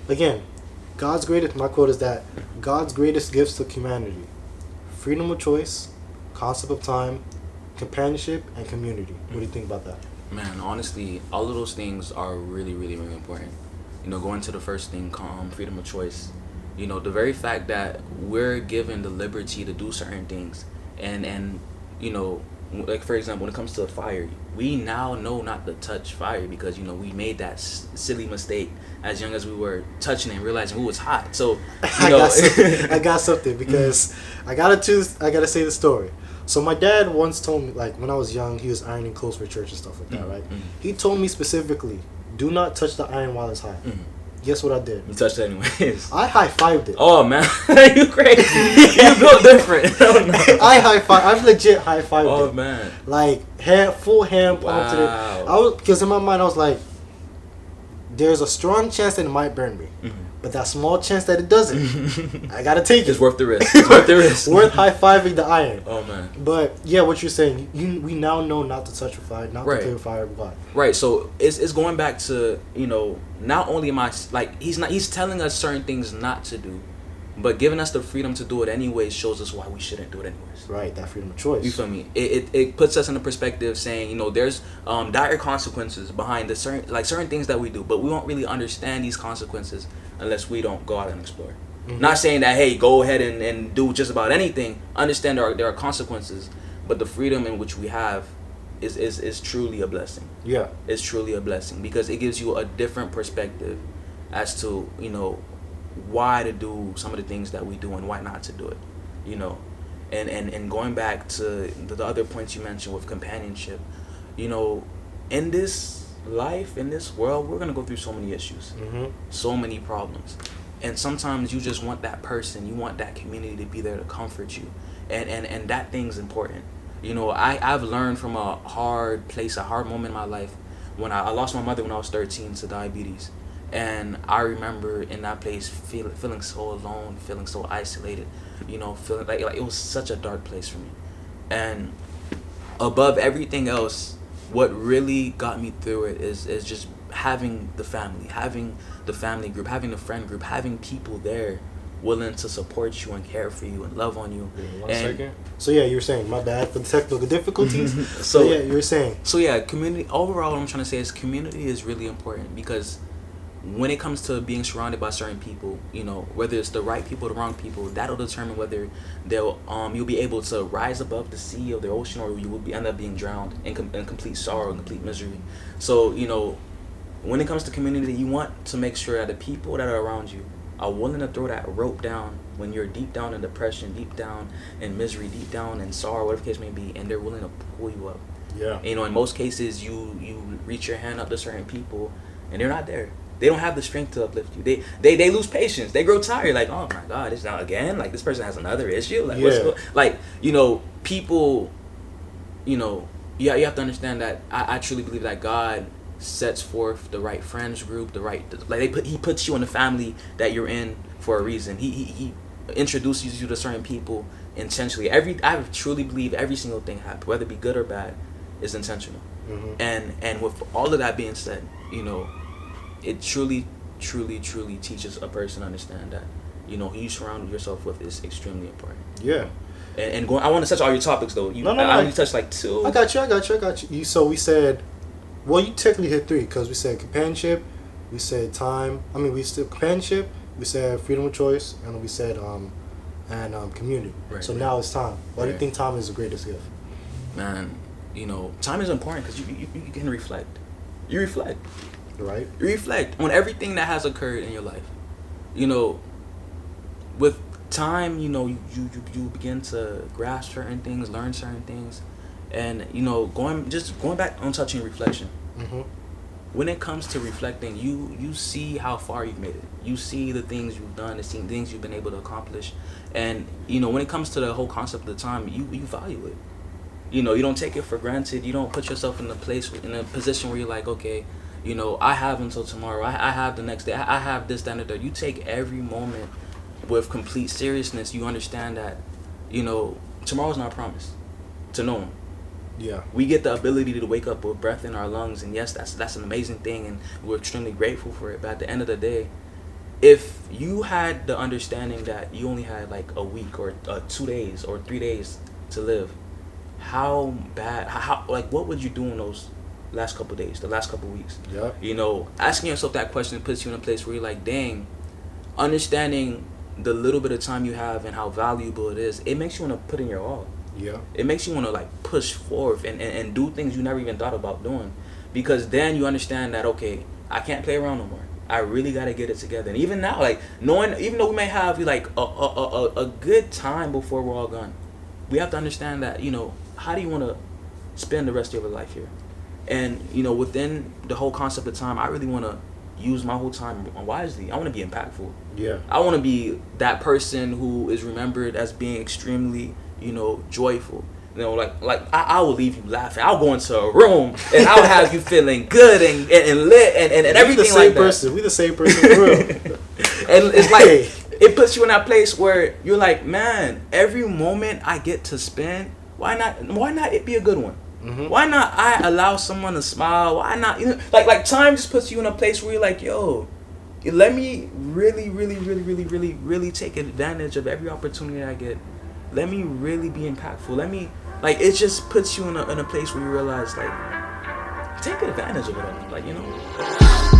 again, my quote is that God's greatest gifts to humanity: freedom of choice, concept of time, companionship, and community. What do you think about that? Man, honestly, all of those things are really, really, really important. Going to the first thing, freedom of choice. The very fact that we're given the liberty to do certain things, and like for example, when it comes to fire, we now know not to touch fire because we made that silly mistake as young as we were, touching it and realizing it was hot. So I got something because I gotta say the story. So my dad once told me, like when I was young, he was ironing clothes for church and stuff like that, right? He told me specifically, do not touch the iron while it's hot. Guess what I did? You touched it anyways. I high-fived it. Oh, man. You crazy. You built different. I high-fived. I've legit high-fived it. Oh, man. Like, full hand pumped it. Because in my mind, I was like, there's a strong chance that it might burn me. But that small chance that it doesn't, I gotta take it. It's worth the risk. It's worth the risk. Worth high-fiving the iron. Oh, man. But, yeah, what you're saying, we now know not to touch a fire, not to play with fire. Why? Right, so it's going back to, not only am I, like, he's telling us certain things not to do, but giving us the freedom to do it anyways shows us why we shouldn't do it anyways. Right, that freedom of choice. You feel me? It puts us in a perspective saying, there's dire consequences behind the certain things that we do, but we won't really understand these consequences unless we don't go out and explore. Not saying that, hey, go ahead and do just about anything. Understand there are consequences, but the freedom in which we have is truly a blessing. Yeah. It's truly a blessing because it gives you a different perspective as to, why to do some of the things that we do and why not to do it. And going back to the other points you mentioned with companionship, in this life, in this world, we're going to go through so many issues, so many problems. And sometimes you just want that person, you want that community to be there to comfort you. And that thing's important. I've learned from a hard moment in my life when I lost my mother when I was 13 to diabetes. And I remember in that place feeling so alone, feeling so isolated, feeling like it was such a dark place for me. And above everything else, what really got me through it is just having the family group, having the friend group, having people there willing to support you and care for you and love on you. One second. So yeah, you were saying, my bad for the technical difficulties. So yeah, you were saying. So yeah, community, overall what I'm trying to say is community is really important because when it comes to being surrounded by certain people, whether it's the right people or the wrong people, that'll determine whether you'll be able to rise above the sea or the ocean, or you will end up being drowned in complete sorrow and complete misery. So, when it comes to community, you want to make sure that the people that are around you are willing to throw that rope down when you're deep down in depression, deep down in misery, deep down in sorrow, whatever the case may be, and they're willing to pull you up. Yeah. In most cases, you reach your hand up to certain people, and they're not there. They don't have the strength to uplift you. They lose patience. They grow tired. Like, oh my God, it's not again. Like, this person has another issue. Like, people. You have to understand that I truly believe that God sets forth the right friends group, He puts you in the family that you're in for a reason. He introduces you to certain people intentionally. I truly believe every single thing happens, whether it be good or bad, is intentional. And with all of that being said, it truly teaches a person to understand that, who you surround yourself with is extremely important. Yeah. And I want to touch all your topics, though. I only touched like two. I got you. So we said, well, you technically hit three, because we said companionship, we said time. We said companionship, we said freedom of choice, and we said community. Right, so now it's time. Why do you think time is the greatest gift? Man, time is important because you can reflect. You reflect. Right. Reflect on everything that has occurred in your life. With time, you begin to grasp certain things, learn certain things, and going back on touching reflection. When it comes to reflecting, you see how far you've made it. You see the things you've done, the things you've been able to accomplish, and when it comes to the whole concept of the time, you value it. You don't take it for granted. You don't put yourself in a position where you're like, okay, I have until tomorrow. I have the next day. I have this, that, and the third. You take every moment with complete seriousness. You understand that, tomorrow's not promised to no one. Yeah. We get the ability to wake up with breath in our lungs, and yes, that's an amazing thing, and we're extremely grateful for it. But at the end of the day, if you had the understanding that you only had like a week or 2 days or 3 days to live, how bad, how like what would you do in those last couple days, the last couple weeks? Yeah. You know, asking yourself that question puts you in a place where you're like, dang, understanding the little bit of time you have and how valuable it is, it makes you want to put in your all. Yeah. It makes you want to like push forth and do things you never even thought about doing, because then you understand that, okay, I can't play around no more. I really got to get it together. And even now, like, knowing, even though we may have like a good time before we're all gone, we have to understand that, you know, how do you want to spend the rest of your life here? And, you know, within the whole concept of time, I really want to use my whole time wisely. I want to be impactful. Yeah. I want to be that person who is remembered as being extremely, you know, joyful. You know, like I will leave you laughing. I'll go into a room and I'll have you feeling good and lit and everything like that. We the same person for real. And it's like, it puts you in that place where you're like, man, every moment I get to spend, why not it be a good one? Mm-hmm. Why not I allow someone to smile? Why not, you know, like time just puts you in a place where you're like, yo, let me really take advantage of every opportunity I get. Let me really be impactful. Let me, like, it just puts you in a place where you realize, like, take advantage of it all. Like, you know.